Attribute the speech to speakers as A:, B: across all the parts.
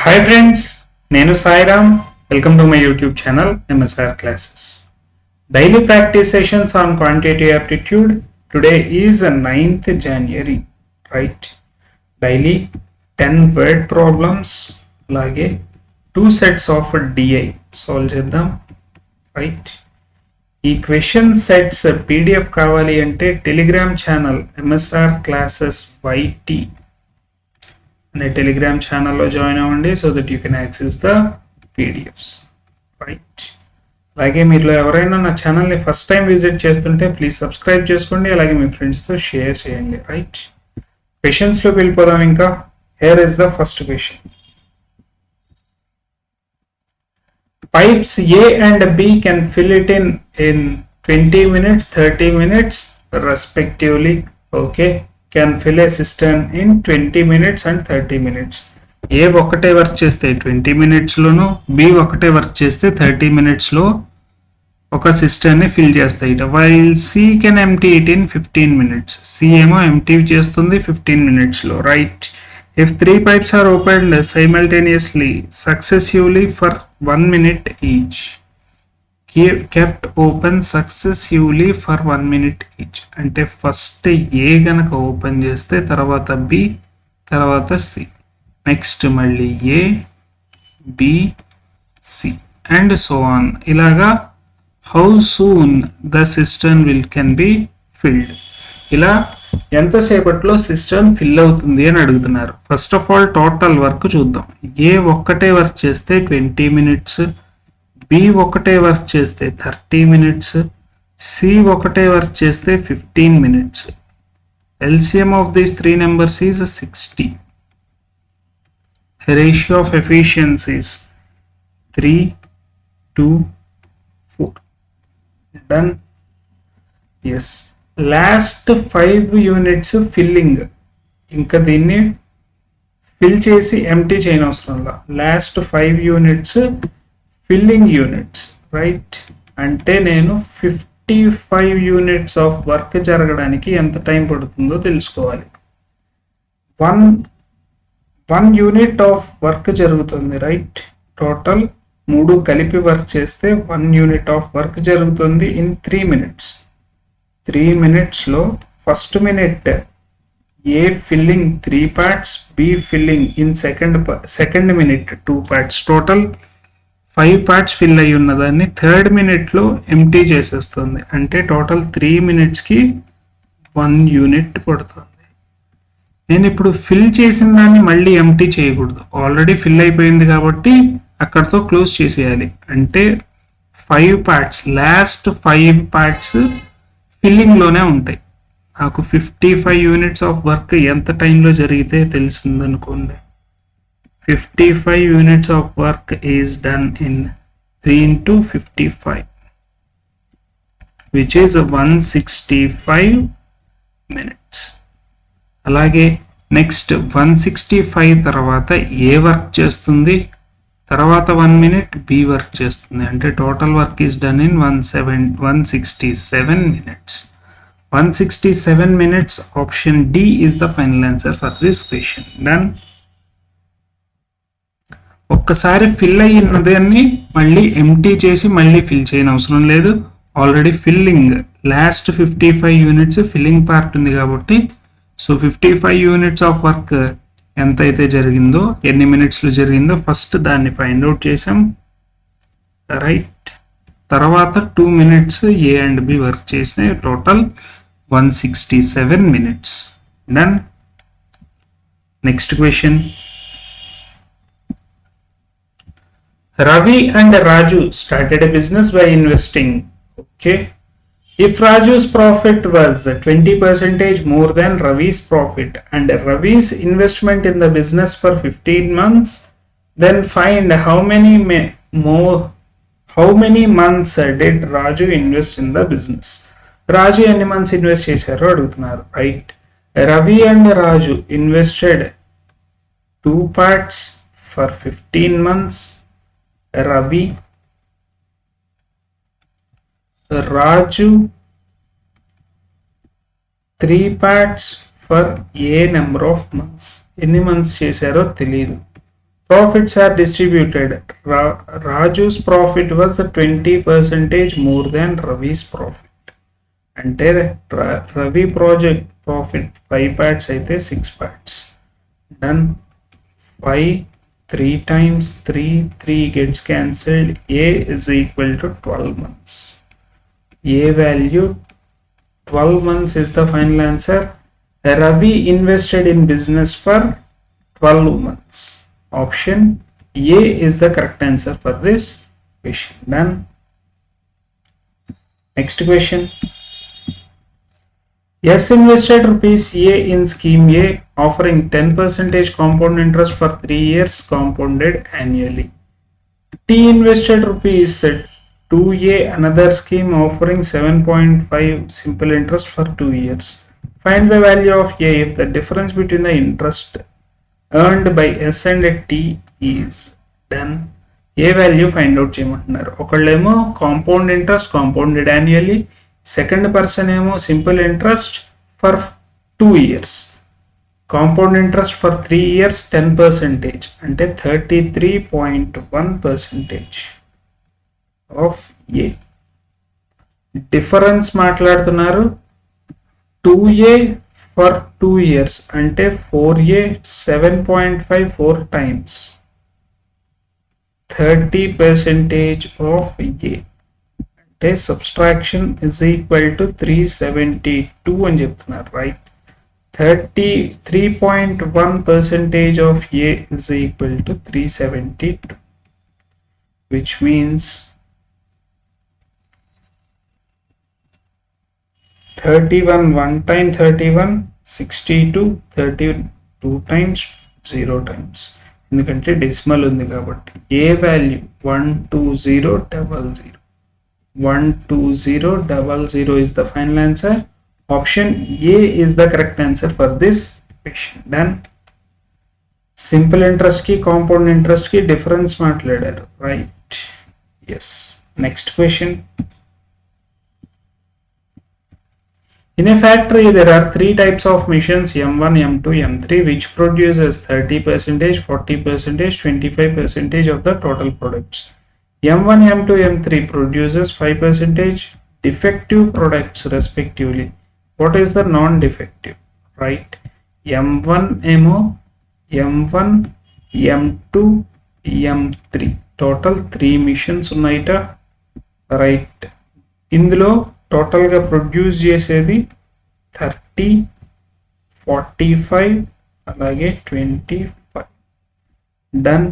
A: Hi friends, Nenu Sairam. Welcome to my YouTube channel MSR classes. Daily practice sessions on quantitative aptitude. Today is 9th January, right? Daily 10 word problems, lage 2 sets of DI solve cheddam, right? ఈ question sets PDF కావాలి అంటే Telegram channel MSR classes YT అనే Telegram ఛానల్లో join అవ్వండి so that you can access the PDFs, right? అలాగే మీరు ఎవరైనా నా ఛానల్ని ఫస్ట్ టైం విజిట్ చేస్తుంటే ప్లీజ్ సబ్స్క్రైబ్ చేసుకోండి, అలాగే మీ ఫ్రెండ్స్తో షేర్ చేయండి, రైట్? క్వశ్చన్స్లోకి వెళ్ళిపోదాం. ఇంకా here is the first question. Pipes A and B can fill it in 20 minutes, 30 minutes respectively. Okay, can fill a cistern in 20 minutes and 30 minutes. A ఒకటే work చేస్తే 20 minutes లోను, B ఒకటే work చేస్తే 30 minutes లో ఒక cistern ని fill చేస్తాయి. while C can empty it in 15 minutes. C ఏమో empty చేస్తుంది 15 minutes లో, right? If 3 pipes are opened simultaneously, successively for 1 minute each, kept open successively for 1 minute each. అంటే ఫస్ట్ ఏ గనక open చేస్తే తర్వాత B, తర్వాత C, next మళ్ళీ A, B, C and so on. ఇలాగా how soon the cistern can be filled. ఇలా ఎంతసేపట్లో system fill అవుతుంది అని అడుగుతున్నారు. First of all total work చూద్దాం. ఏ ఒక్కటే వర్క్ చేస్తే 20 minutes, బి ఒకటే వర్క్ చేస్తే 30 minutes, సి ఒకటే వర్క్ చేస్తే 15 minutes. LCM of these three numbers is 60. Ratio of efficiencies 3:4. Done. Yes. Last 5 units filling, ఇంకా దీన్ని ఫిల్ చేసి ఎంటీ చేయని అవసరం లా. Last 5 units filling units, right? అంటే నేను 55 units ఆఫ్ వర్క్ జరగడానికి ఎంత టైం పడుతుందో తెలుసుకోవాలి. 1 unit ఆఫ్ వర్క్ జరుగుతుంది, రైట్? టోటల్ 3 కలిపి వర్క్ చేస్తే 1 unit ఆఫ్ వర్క్ జరుగుతుంది ఇన్ 3 minutes. 3 minutes లో first minute A filling 3 parts, B filling in second minute 2 parts, total 5 parts fill అయి ఉన్నదాన్ని థర్డ్ మినిట్ లో ఎంటీ చేసేస్తుంది. అంటే టోటల్ 3 minutes కి 1 unit పడుతుంది. నేను ఇప్పుడు ఫిల్ చేసిన దాన్ని మళ్ళీ ఎంటీ చేయకూడదు, ఆల్రెడీ ఫిల్ అయిపోయింది కాబట్టి అక్కడతో క్లోజ్ చేసేయాలి. అంటే 5 parts, లాస్ట్ 5 parts ఫిల్లింగ్ లోనే ఉంటాయి. నాకు 55 units ఆఫ్ వర్క్ ఎంత టైంలో జరిగితే తెలిసింది అనుకోండి. 55 units of work is done in 3 into 55 which is 165 minutes. అలాగే నెక్స్ట్ 165 తర్వాత ఏ వర్క్ చేస్తుంది, తర్వాత 1 minute బి వర్క్ చేస్తుంది. అంటే total work is done in 167 minutes. 167 minutes. Option D is the final answer for this question. Done. ఒక్కసారి fill అయినదాన్ని మళ్ళీ empty చేసి మళ్ళీ ఫిల్ చేయని అవసరం లేదు. Already filling last 55 units filling part ఉంది కాబట్టి సో 55 units ఆఫ్ వర్క్ ఎంత అయితే జరిగిందో, ఎన్ని మినిట్స్లో జరిగిందో ఫస్ట్ దాన్ని ఫైండ్ అవుట్ చేసాం, రైట్? తర్వాత 2 minutes A and B work చేసినాయి, total 167 minutes. Done. Next question. Ravi and Raju started a business by investing. Okay. If Raju's profit was 20% more than Ravi's profit and Ravi's investment in the business for 15 months, then find how many months did Raju invest in the business. Raju ఎన్ని months invest చేశారో అడుగుతున్నారు, right? Ravi and Raju invested 2 parts for 15 months. Raju 3 parts for a number of months. ఎన్ని months చేశారో తెలియదు, Profits are distributed. Raju's profit was 20% more than Ravi's profit. అంటే Ravi project profit 5 parts అయితే 6 parts. Done. 5 3 times 3 gets cancelled. A is equal to 12 months. A value 12 months is the final answer. Ravi invested in business for 12 months. Option A is the correct answer for this question. Done. Next question. S invested rupees A in scheme A offering 10% compound interest for 3 years compounded annually. T invested rupees 2A another scheme offering 7.5 simple interest for 2 years. Find the value of A if the difference between the interest earned by S and T is. Done. A value find out చేయమంటున్నారు. ఒకళ్ళేమో compound interest compounded annually, second person ఏమో simple interest for 2 years, compound interest for 3 years 10% అంటే 33.1% of A. Difference మాట్లాడుతున్నారు. 2A for 2 years అంటే 4A 7.54 times 30% of A. అంటే subtraction is equal to 372 అని చెప్తున్నారు, right? 33.1% of A is equal to 372, which means 31 1 time 31 62 32 times 0 times ఎందుకంటే decimal ఉంది కాబట్టి. A value 12000 12000 is the final answer. Option A is the correct answer for this question. Done. Simple interest ki compound interest ki difference matladaru, right? Yes. Next question. In a factory there are 3 types of machines M1 M2 M3 which produces 30%, 40%, 25% of the total products. M1 M2 M3 produces 5% defective products respectively. What is the non-defective? Right? M1 M1 M2 M3 total 3 machines ఉన్నాయిట, right? ఇందులో total గా produce చేసేది 30 45 అలాగే 25. Done.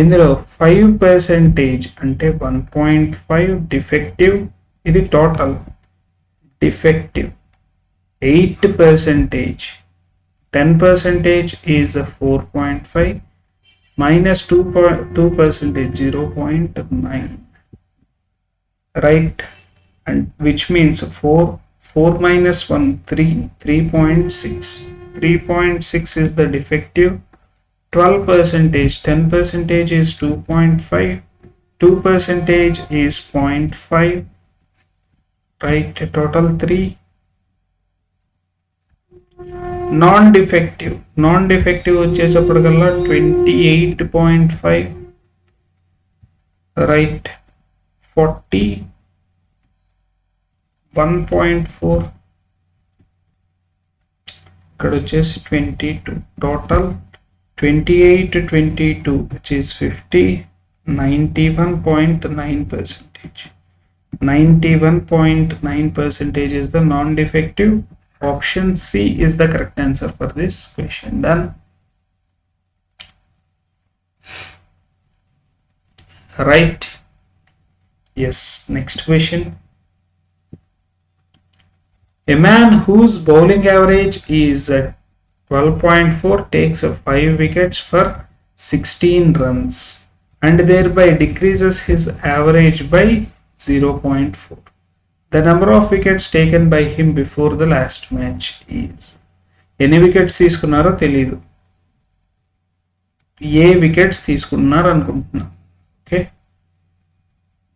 A: ఇందులో 5% అంటే 1.5 defective, ఇది total defective. 8% 10% is 4.5 minus 2% 0.9, right? And which means 4 minus 1 3.6. 3.6 is the defective. 12% 10% is 2.5, 2% is 0.5, right? Total 3. Non-defective వచ్చేటప్పటికల్లా 28.5, right? 40 1.4, ఇక్కడ వచ్చేసి 22. Total 28 22 which is 50. 91.9%. 91.9% is the non-defective. Option C is the correct answer for this question. Done. Right? Yes. Next question. A man whose bowling average is 12.4 takes 5 wickets for 16 runs and thereby decreases his average by 0.4. The number of wickets taken by him before the last match is. ఎన్ని wickets తీసుకున్నారో తెలియదు, ఏ wickets తీసుకున్నారు అనుకుంటున్నా. Okay,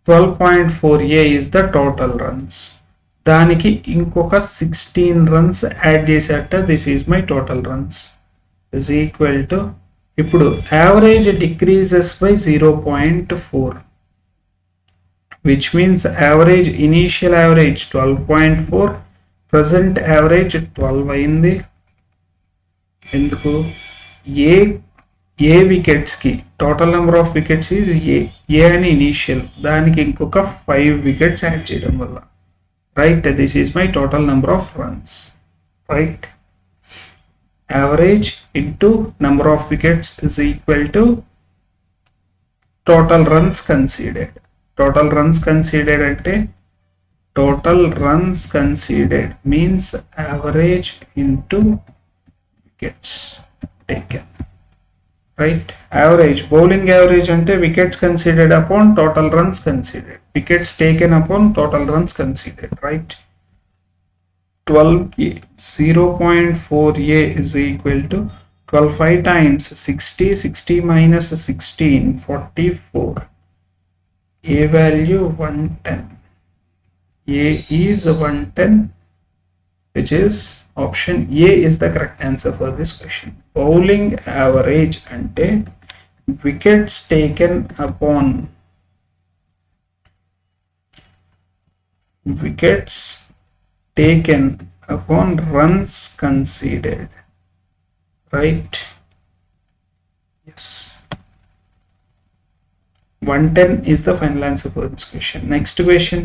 A: 12.4A is the total runs. దానికి ఇంకొక 16 runs add చేసేట. This is my total runs is equal to ఇప్పుడు average decreases by 0.4, which means average initial average 12.4, present average 12 అయింది. ఎందుకు ఏ వికెట్స్ కి total number of wickets is a అని initial, దానికి ఇంకొక 5 వికెట్స్ యాడ్ చేయడం వల్ల, right. This is my total number of runs, right. Average into number of wickets is equal to total runs conceded. Total runs conceded ante total runs conceded means average into wickets taken, right. Average, bowling average ante wickets conceded upon total runs conceded, wickets taken upon total runs conceded, right. 12 0.4a is equal to 12 5 times 60, 60 minus 16, 44. A value 110. A is 110, which is option A is the correct answer for this question. Bowling average ante wickets taken upon runs conceded, right. Yes, 110 is the final answer for this question. Next question.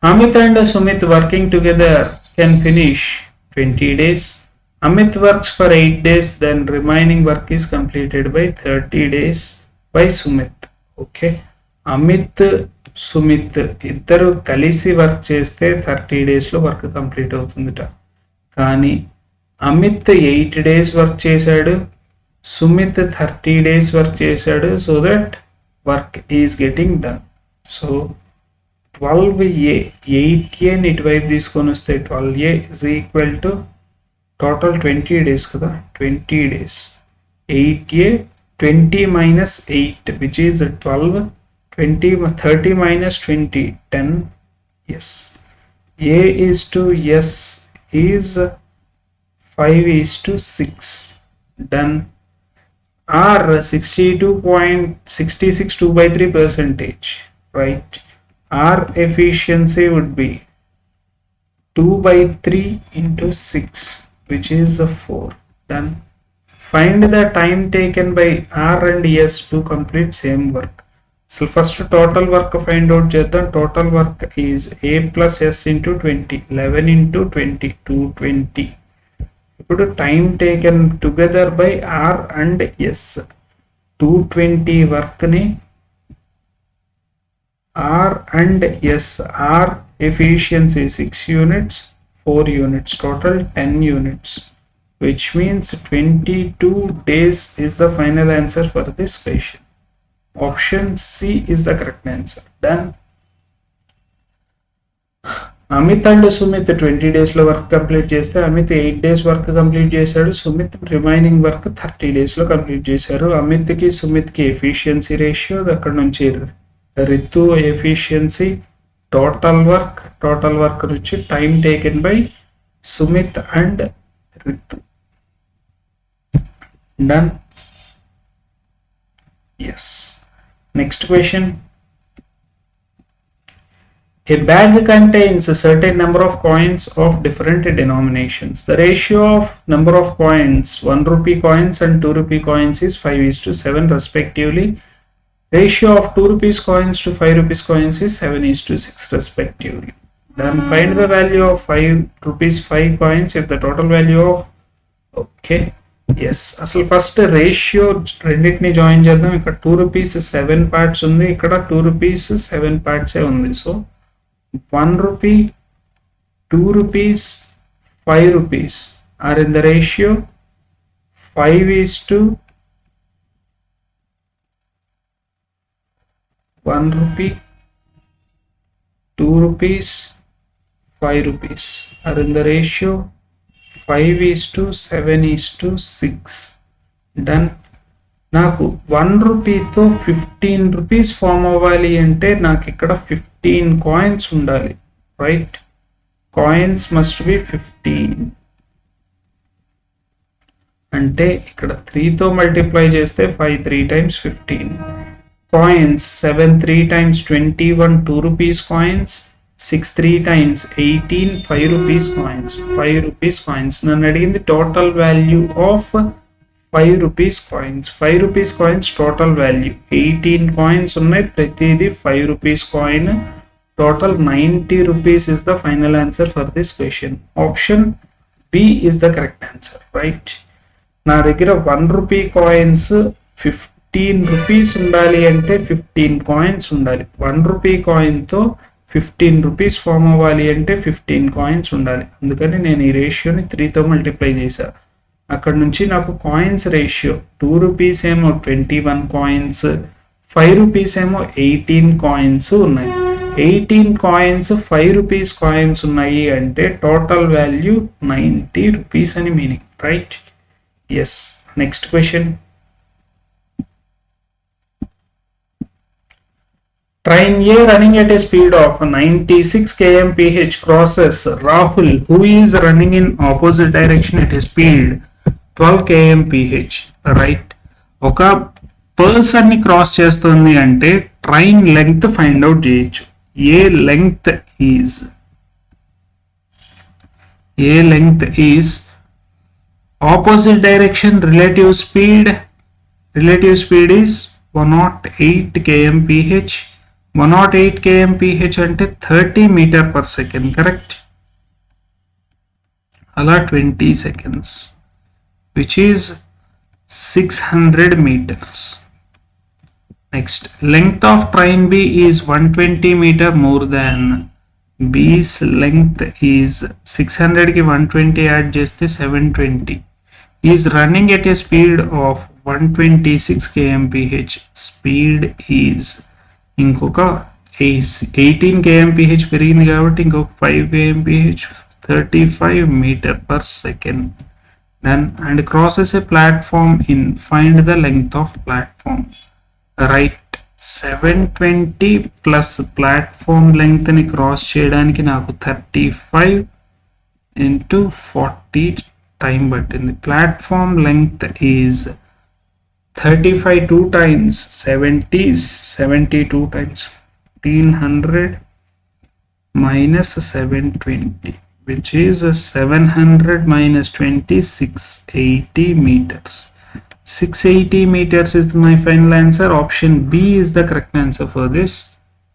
A: Amit and Sumit working together can finish 20 days. Amit works for 8 days, then remaining work is completed by 30 days by Sumit. Okay, Amit Sumit ఇద్దరు కలిసి work చేస్తే 30 డేస్లో work complete అవుతుందిట. కానీ Amit 8 days work చేశాడు, Sumit 30 days work చేశాడు. So that work is getting done. So 12a, 8a ఇటువైపు తీసుకొని వస్తే 12a is equal to total 20 days కదా, 20 days. 8a 20 minus 8 which is 12, 20 30 minus 20 10. Yes, a is to s is 5 is to 6. Done. R 62.66 2/3%, right. R efficiency would be 2/3 into 6, which is 4. Done. Find the time taken by R and S to complete same work. So first total work find out చేద్దాం. Total work is A plus S into 20, 11 into 20, 220. ఇప్పుడు time taken together by R and S, 220 work ని R and S, R efficiency 6 units, 4 units, total 10 units, which means 22 days is the final answer for this question. Option C is the correct answer. Done. Amit and Sumit 20 days లో work complete చేస్తే Amit 8 days work complete చేశాడు, Sumit remaining work 30 days లో complete చేశారు. అమిత్ కి సుమిత్ కి efficiency ratio, అక్కడ నుంచి Ritu efficiency, total work నుంచి time taken by Sumit and Ritu. Done. Yes. Next question. A bag contains a certain number of coins of different denominations. The ratio of number of coins, 1 rupee coins and 2 rupee coins, is 5:7 respectively. Ratio of 2 rupees coins to 5 rupees coins is 7:6 respectively. Then find the value of 5 rupees 5 coins if the total value of, okay, yes, అసలు first ratio రెండింటిని join చేద్దాం. ఇక్కడ 2 rupees 7 parts ఉంది, ఇక్కడ 2 rupees 7 parts ఉంది. So 1 rupee, 2 rupees, 5 rupees are in the ratio 5:1 rupee, 2 rupees, 5 rupees are in the ratio 5:7:6. Done. నాకు 1 రూపీతో 15 rupees form అవ్వాలి అంటే నాకు ఇక్కడ 15 కాయిన్స్ ఉండాలి, రైట్. Coins must be 15. అంటే ఇక్కడ 3 తో మల్టిప్లై చేస్తే 5 3 times 15. Coins 7 3 times 21 2 rupees coins. 6 3 times 18 5 rupees coins. 5 rupees coins. నన్ను అడిగింది total value of 5 rupees coins. 5 rupees coins total value 18 coins ఉన్నాయి, ప్రతిది 5 rupees coin. Total 90 rupees is the final answer for this question. Option B is the correct answer, right? నా దగ్గర 1 rupee coins 15 rupees ఉండాలి అంటే 15 coins ఉండాలి. 1 rupee coin తో 15 rupees form అవ్వాలి అంటే 15 coins ఉండాలి. అందుకని నేను ఈ రేషియోని 3 తో మల్టిప్లై చేశాను. అక్కడ నుంచి నాకు కాయిన్స్ రేషియో 2 rupees ఏమో 21 coins, 5 rupees ఏమో 18 coins ఉన్నాయి. 18 coins 5 rupees coins ఉన్నాయి అంటే టోటల్ వాల్యూ 90 rupees అని meaning, right? Yes. Next question. Train A running at a speed of 96 km/h crosses Rahul, who is running in opposite direction at a speed 12 km/h. Right. ఒక person ని cross చేస్తుంది అంటే train length find out చేయొచ్చు. A length is opposite direction relative speed is 108 km/h. 108 km/h అంటే 30 meter per second, correct? అలా 20 seconds, which is 600 meters. Next, length of train B is 120 meter more than B's length is 600 ki 120 add చేస్తే 720. Is running at a speed of 126 km/h. Speed is ఇంకొక 18 km/h పెరిగింది కాబట్టి ఇంకొక 5 km/h, 35 meter per second. Then and crosses a platform in find the length of platform. Right. 720 plus platform length ని cross చేయడానికి నాకు 35 into 40 time పట్టింది. Platform length is 35 2 times 72 times 1500 minus 720, which is 700 minus 20, 680 meters. 680 meters is my final answer. Option B is the correct answer for this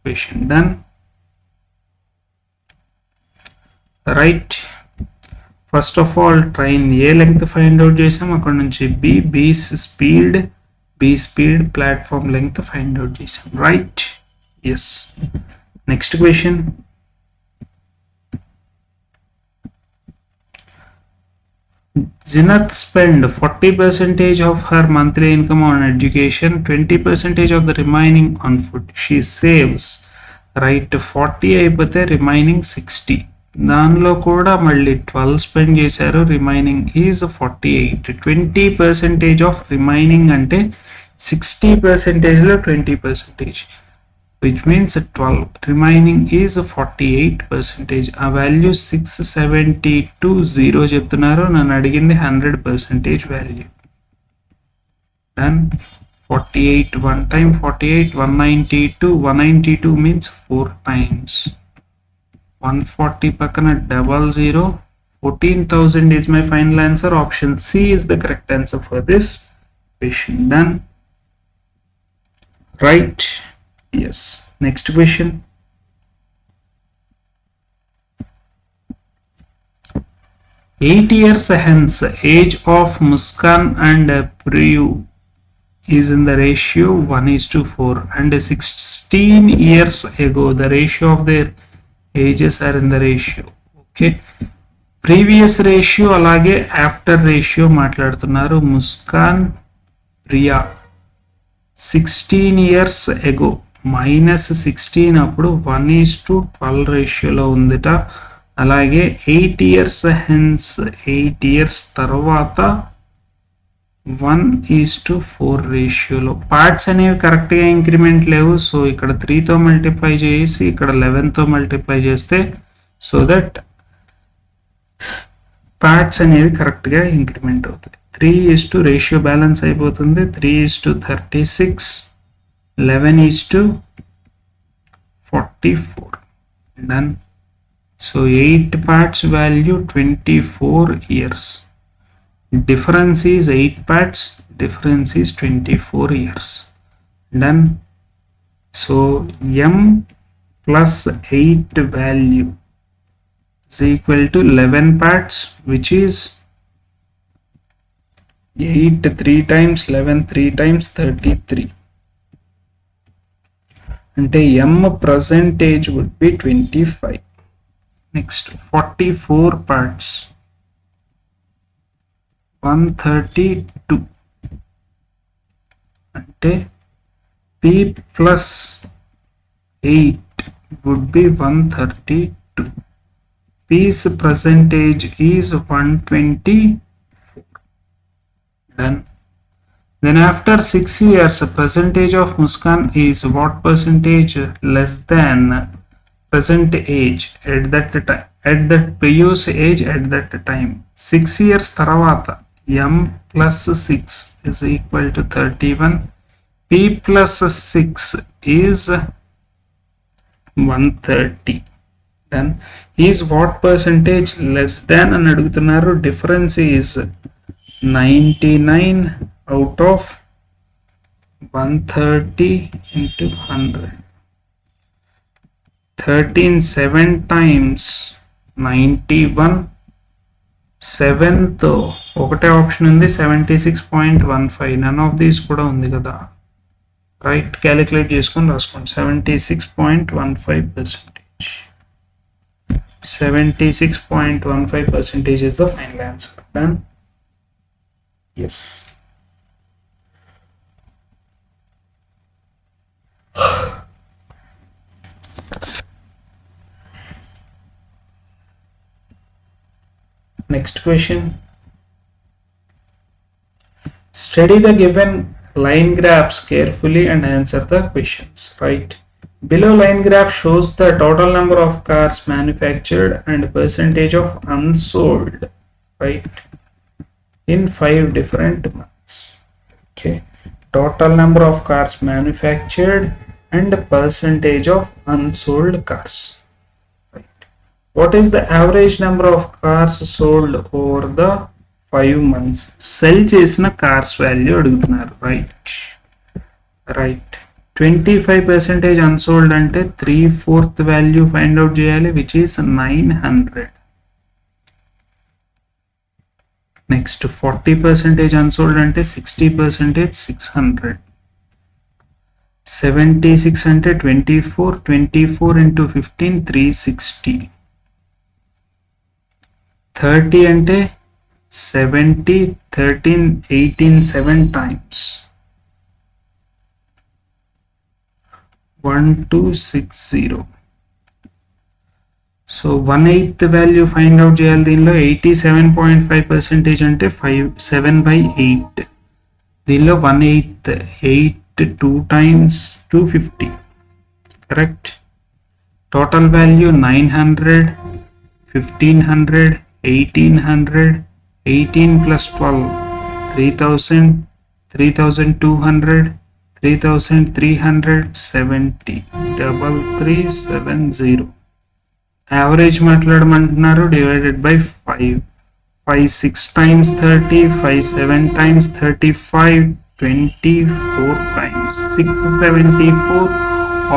A: question. Done. Right. First of all, train A length find out chesam, akkad nunchi B speed platform length find out chesam, right? Yes. Next question. Zinath spend 40% of her monthly income on education, 20% of the remaining on food. She saves, right? 40 అయిపోతే remaining 60. దానిలో కూడా మళ్ళీ 12 spend చేశారు, remaining is 48. 20% of remaining అంటే 60%లో 20%, which means 12. Remaining is 48%. ఆ value 672 చెప్తున్నారు, నన్ను అడిగింది 100% value. Done. 48 1 time 48 192 means 4 times. 140 పక్కన 00. 14,000 is my final answer. Option C is the correct answer for this question. Done. Right. Yes. Next question. Eight years hence, age of Muskan and Priyu is in the ratio 1:4, and 16 years ago the ratio of their ages are in the ratio. Okay. Previous ratio alage after ratio మాట్లాడుతున్నారు. Muskan Priya 16 years ago -16 అప్పుడు 1:12 రేషియోలో ఉందిట. అలాగే 8 years hence 8 years తర్వాత 1:4 రేషియోలో. Parts అనేవి కరెక్ట్గా increment లేవు, సో ఇక్కడ 3తో మల్టిప్లై చేసి ఇక్కడ 11తో మల్టిప్లై చేస్తే సో దట్ పార్ట్స్ అనేవి కరెక్ట్గా ఇంక్రిమెంట్ అవుతాయి. 3:, ratio balance అయిపోతుంది. 3:36, 11:44. Done. So 8 parts value 24 years. Difference is 8 parts, difference is 24 years. Done. So m plus 8 value is equal to 11 parts, which is 8 3 times 11 3 times 33. And m percentage would be 25. Next, 44 parts, 132. Ante p plus 8 would be 132. P's percentage is 124. Done. Then after 6 years, percentage of Muskan is what percentage less than present age at that time, at that previous age at that time. 6 years taravata m plus 6 is equal to 31. P plus 6 is 130. Then is what percentage less than అని అడుగుతున్నారు. Difference is 99 out of 130 into 100. 13 7 times 91. 7th ఒకటే option ఉంది, 76.15. none of these కూడా ఉంది కదా, right? Calculate చేసుకొని రాసుకోండి. 76.15%. 76.15% is the final answer. Done. Yes. Next question. Study the given line graphs carefully and answer the questions. Right. Below line graph shows the total number of cars manufactured and percentage of unsold, right, in 5 different months. Okay. Total number of cars manufactured and percentage of unsold cars. Right. What is the average number of cars sold over the 5 months? Sell chesina cars value adugutunnaru, right? Right. 25% unsold ante 3/4 value find out cheyali, which is 900. Next, 40% unsold ante 60%, 600. 76 ante 24 into 15, 360. 30 ante 70, 13, 18, 7 times. 1260. So 1/8 value find out cheyali. దీనిలో 87.5% అంటే 7/8. దీనిలో 1/8, 8 2 times 250. Correct. Total value 900, 1500, 1800, 18 plus 12, 3000, 3200, 3370, 3370. Average మాట్లాడమంటున్నారు, divided by 5. 5 6 times 30, 5 7 times 35, 24 times 674.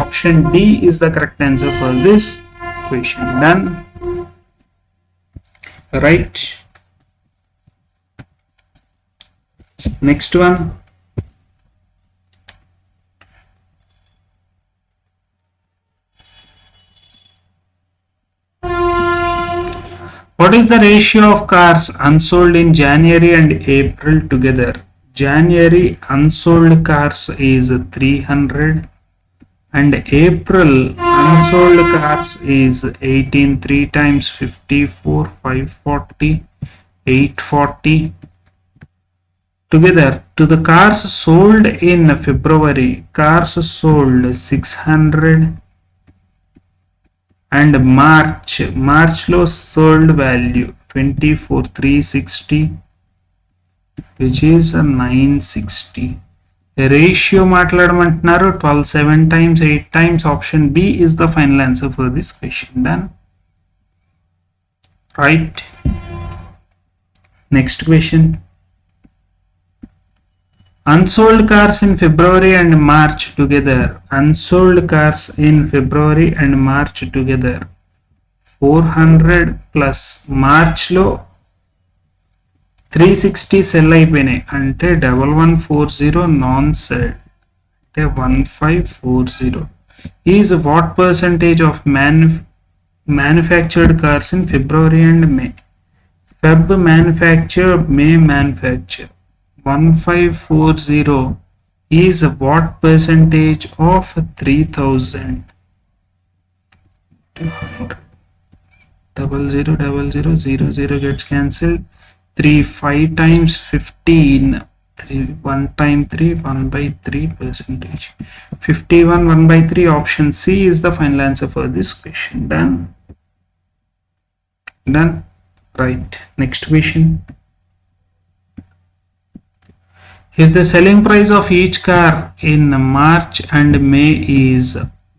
A: Option D is the correct answer for this question. Done. Right. Next one. What is the ratio of cars unsold in January and April together? January unsold cars is 300 and April unsold cars is 18. 3 times 54, 540, 840. Together to the cars sold in February, cars sold 600 and March low sold value 24, 360. which is 960. Ratio మాట్లాడమంటున్నారు 12 7 times 8 times. Option B is the final answer for this question. Done. Right. Next question. Unsold cars in February and March together. Unsold cars in February and March together. 400 plus March లో 360 cell అయిపోయినాయి అంటే 1140 non cell అంటే 1540 is what percentage of manufactured cars in February and May. Feb manufacture, May manufacture. 1540 is what percentage of 3000? 0000 gets cancelled. 3 5 times 15. 3 1 time 3 1 by 3 percentage. 51 1 by 3. Option C is the final answer for this question. Done. Done. Right. Next question. If the selling price of each car in March and May is,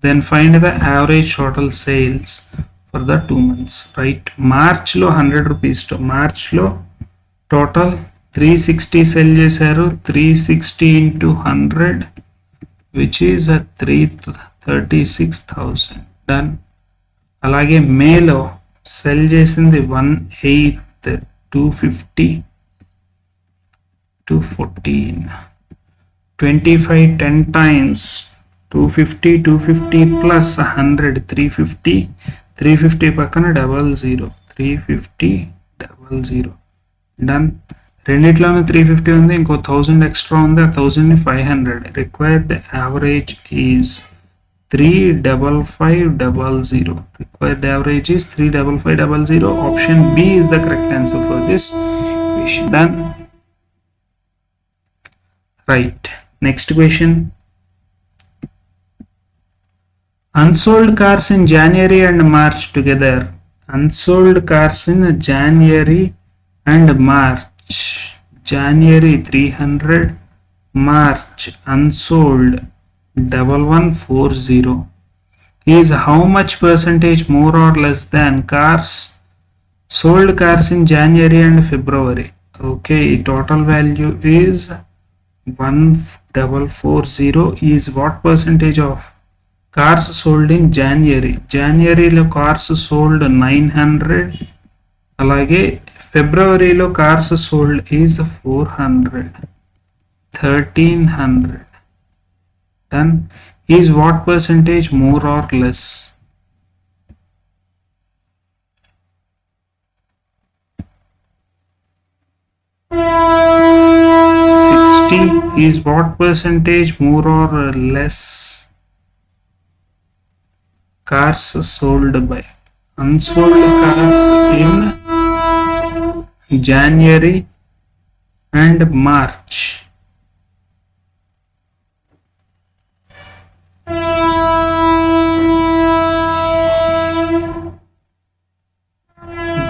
A: then find the average total sales for the 2 months. Right. March lo 100 rupees to March lo total 360 sell చేశారు. 360 into 100 which is a 336,000. Done. అలాగే మే లో cell చేసింది 1/8 250 214 25 10 times 250 plus 100 350 పక్కన 00 350 done. రెండిట్లోనూ 350 ఉంది, ఇంకో 1000 extra ఉంది, ఆ 1000 ని 500. Required average is 35500. Required average is 35500. Option B is the correct answer for this question. Done. Right. Next question. Unsold cars in January and March together. Unsold cars in January and March. January 300, March unsold 1140 is how much percentage more or less than cars sold cars in January and February? Okay, total value is 1440 is what percentage of cars sold in January? January lo cars sold 900, alage February lo cars sold is 400, 1300. Done. Is what percentage more or less? 60 is what percentage more or less cars sold by? Unsold cars in January and March.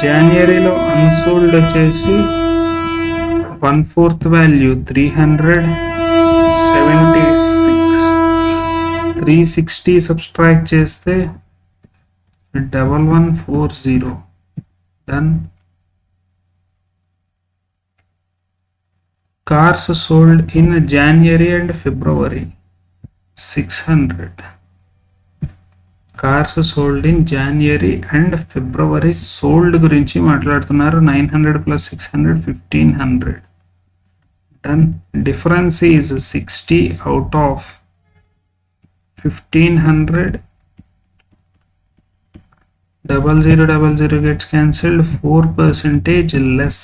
A: జనవరిలో unsold వచ్చేసి 1/4 value 376. 360 subtract చేస్తే 1140. Done. Cars sold in January and February 600. Cars sold in January and February sold గురించి మాట్లాడుతున్నారు. 900 plus 600 1500. Done. Difference is 60 out of 1500. 0000 gets cancelled. 4% less,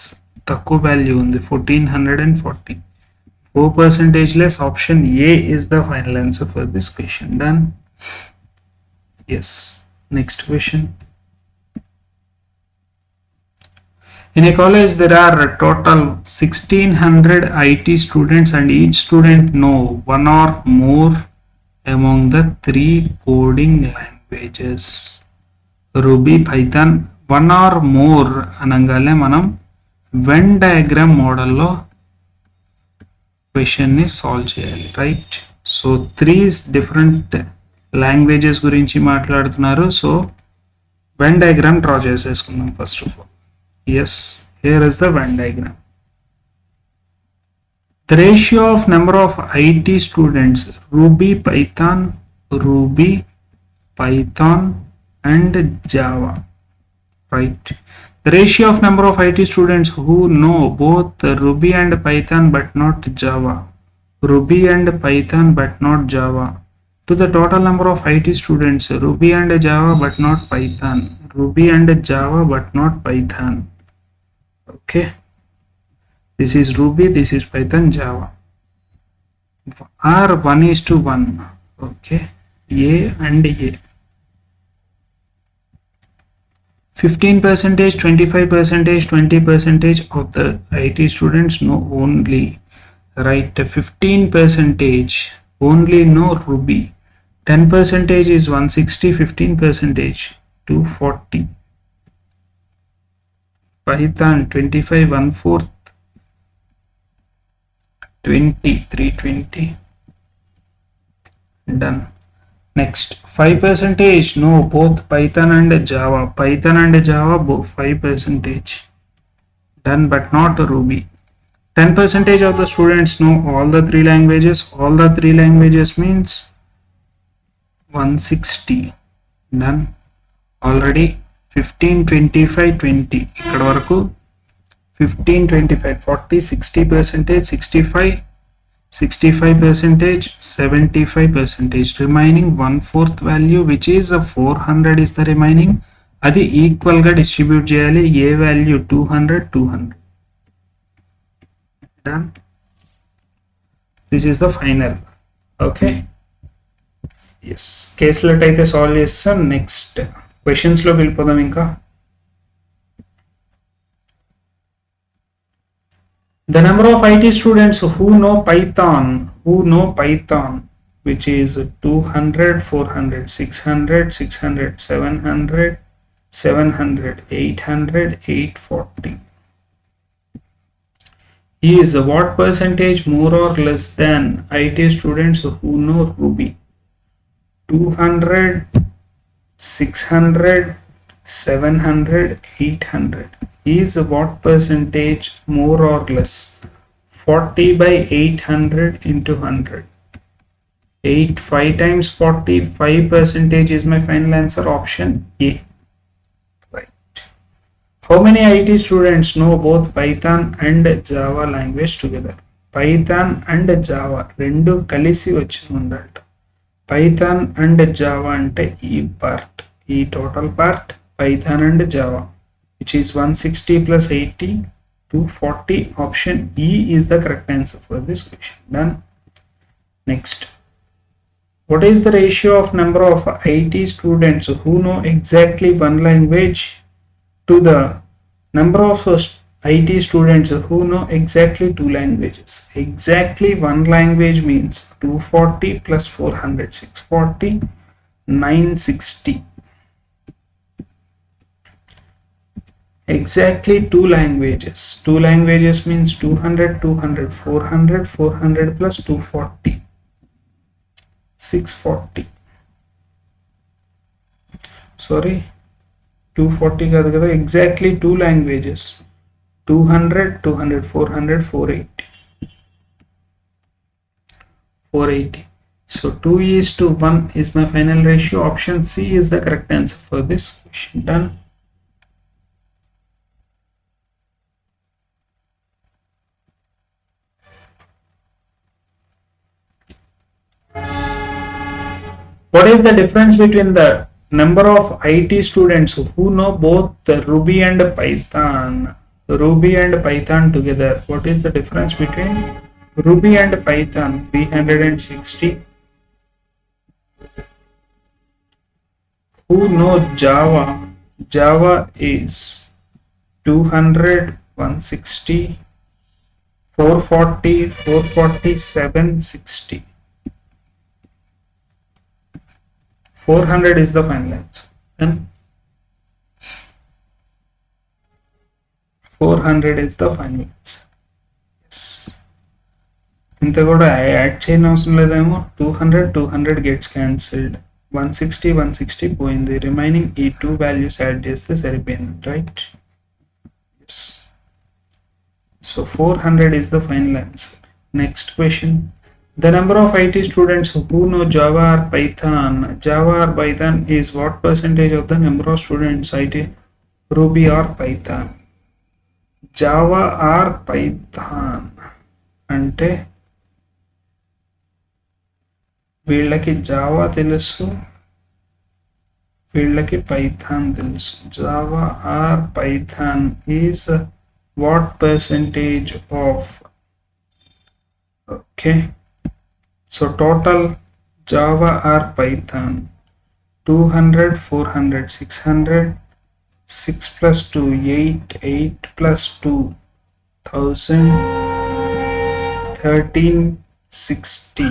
A: తక్కువ value ఉంది 1440. 4% less. Option A is the final answer for this question. Done. Yes. Next question. In a college there are a total 1600 IT students and each student know one or more among the 3 coding languages. Ruby, Python. One or more అనగానే మనం Venn diagram మోడల్లో question ని solve చేయాలి, right? So 3 different languages గురించి మాట్లాడుతున్నారు. So Venn diagram draw చేసేసుకుందాం first of all. Yes, here is the Venn diagram. The ratio of number of IT students, Ruby, Python and Java, right? The ratio of number of IT students who know both Ruby and Python but not Java, Ruby and Python but not Java, to the total number of IT students, Ruby and Java but not Python, Ruby and Java but not Python. Okay, this is Ruby, this is Python, Java. Are 1:1. Okay, A and A. 15%, 25%, 20% of the IT students know only, right? 15% only know Ruby. 10% is 160, 15% 240. Python 25, 1/4, 20, 320. Done. Next, 5% know both Python and Java. Python and Java both 5%. Done, but not Ruby. 10% of the students know all the 3 languages. All the 3 languages means 160. Done. Already 15, 25, 20. ikkada varaku 15, 25, 40, 60%, 65, 65%, 75%. Remaining 1/4 value, which is a 400, is the remaining. Adi equal ga distribute cheyali. A value 200, 200. Done. This is the final. Okay. Yes. Case let aithe solve chestam. Next questions lo velipodam inka. The number of IT students who know Python, which is 200, 400, 600, 600, 700, 700, 800, 840, is what percentage more or less than IT students who know Ruby? 200, 600, 700, 800. Is what percentage more or less? 40 by 800 into 100. 5 times 40, 5% is my final answer, option A. Right. How many IT students know both Python and Java language together? Python and Java rendu kalisi vachi undalta. Python and Java ante ee part, ee total part Python and Java, which is 160 plus 80, 240. Option E is the correct answer for this question. Done. Next, what is the ratio of number of IT students who know exactly one language to the number of IT students who know exactly 2 languages? Exactly one language means 240 plus 400, 640, 960. Exactly 2 languages. 2 languages means 200, 200, 400, 400 plus 240, 640. Sorry, 240 కాదు కదా. Exactly 2 languages. 200, 200, 400, 480. 480. So 2:1 is my final ratio. Option C is the correct answer for this question. Done. What is the difference between the number of IT students who know both Ruby and Python? Ruby and Python together. What is the difference between Ruby and Python? 360. Who know Java? Java is 200, 160, 440, 440, 760. 400 is the final answer. And 400 is the final answer. Yes. ఇంత కూడా add చేయని అవసరం లేదేమో. 200 gets cancelled, 160 పోయింది. Remaining ఈ 2 values add చేస్తే సరిపోయింది, right? Yes. So 400 is the final answer. Next question. The number of IT students who know Java or Python. Java or Python is what percentage of the number of students IT Ruby or Python? Java or Python అంటే వీళ్ళకి Java తెలుసు, వీళ్ళకి Python తెలుసు. Java or Python is what percentage of, okay, so total Java or Python 200, 400, 600, 6 plus 2 8, 8 plus 2 1000, 1360.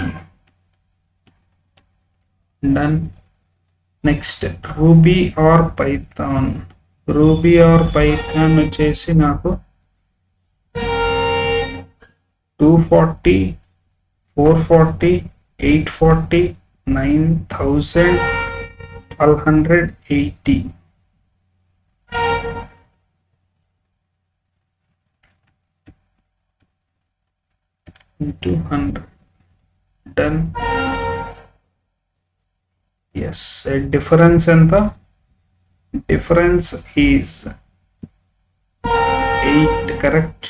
A: Done. Next, Ruby or Python. Ruby or Python వచ్చేసి నాకు 240, 440, 840, 9000, 1280. Into 100. Done. Yes, difference enta? Difference is 8, correct?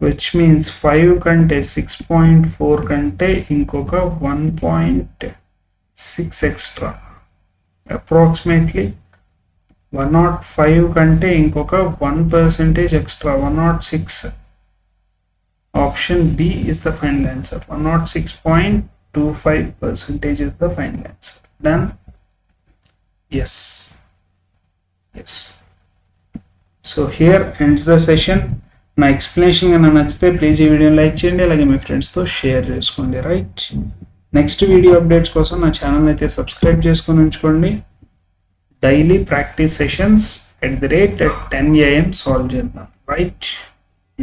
A: Which means 5 కంటే 6.4 కంటే ఇంకొక 1.6 extra, approximately 105 కంటే ఇంకొక 1% extra, 106. Option B is the final answer. 106.25% is the final answer. Done? Yes. Yes. So here ends the session. నా explanation కన్నా నచ్చితే please ఈ వీడియోని లైక్ చేయండి, అలాగే మీ ఫ్రెండ్స్తో షేర్ చేసుకోండి, రైట్? నెక్స్ట్ వీడియో అప్డేట్స్ కోసం నా ఛానల్ అయితే సబ్స్క్రైబ్ చేసుకొని ఉంచుకోండి. Daily practice sessions at 10 AM solve చేద్దాం, right?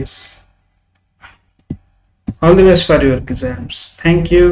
A: Yes. All the best for your exams. Thank you.